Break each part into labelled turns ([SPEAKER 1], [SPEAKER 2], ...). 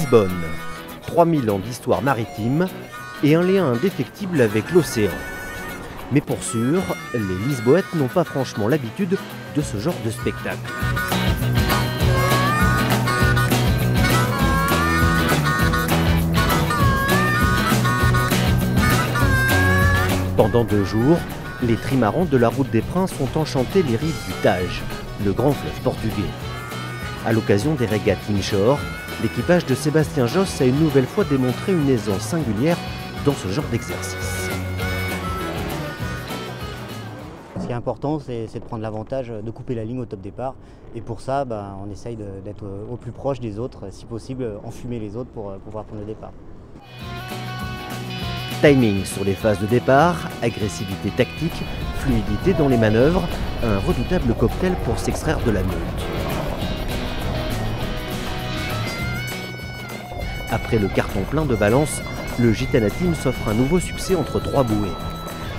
[SPEAKER 1] Lisbonne, 3000 ans d'histoire maritime et un lien indéfectible avec l'océan. Mais pour sûr, les Lisboètes n'ont pas franchement l'habitude de ce genre de spectacle. Pendant 2 jours, les trimarans de la Route des Princes ont enchanté les rives du Tage, le grand fleuve portugais. À l'occasion des régates inshore, l'équipage de Sébastien Josse a une nouvelle fois démontré une aisance singulière dans ce genre d'exercice.
[SPEAKER 2] Ce qui est important, c'est de prendre l'avantage de couper la ligne au top départ. Et pour ça, on essaye d'être au plus proche des autres, si possible, enfumer les autres pour pouvoir prendre le départ.
[SPEAKER 1] Timing sur les phases de départ, agressivité tactique, fluidité dans les manœuvres, un redoutable cocktail pour s'extraire de la meute. Après le carton plein de Valence, le Gitana Team s'offre un nouveau succès entre 3 bouées.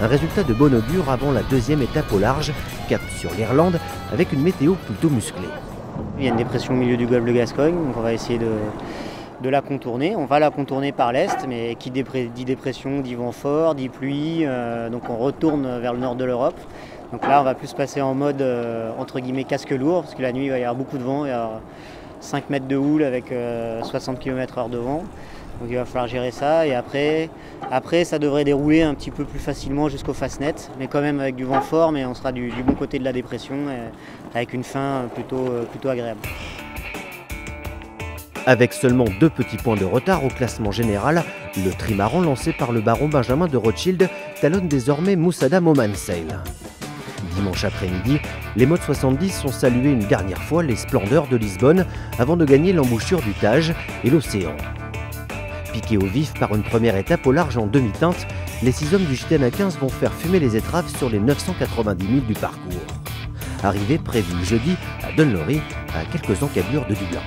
[SPEAKER 1] Un résultat de bon augure avant la 2e étape au large, cap sur l'Irlande, avec une météo plutôt musclée.
[SPEAKER 2] Il y a une dépression au milieu du golfe de Gascogne, donc on va essayer de la contourner. On va la contourner par l'est, mais qui dit dépression, dit vent fort, dit pluie, donc on retourne vers le nord de l'Europe. Donc là, on va plus passer en mode, entre guillemets, casque lourd, parce que la nuit, il va y avoir beaucoup de vent, il y a 5 mètres de houle avec 60 km/h de vent. Donc il va falloir gérer ça, et après ça devrait dérouler un petit peu plus facilement jusqu'au Fastnet, mais quand même avec du vent fort, mais on sera du bon côté de la dépression, avec une fin plutôt agréable.
[SPEAKER 1] Avec seulement 2 petits points de retard au classement général, le trimaran lancé par le baron Benjamin de Rothschild talonne désormais Moussada Momansail. Dimanche après-midi, les modes 70 ont salué une dernière fois les splendeurs de Lisbonne avant de gagner l'embouchure du Tage et l'océan. Piqués au vif par une première étape au large en demi-teinte, les 6 hommes du Gitana 15 vont faire fumer les étraves sur les 990 000 du parcours. Arrivée prévue jeudi à Dunlorry, à quelques encablures de Dublin.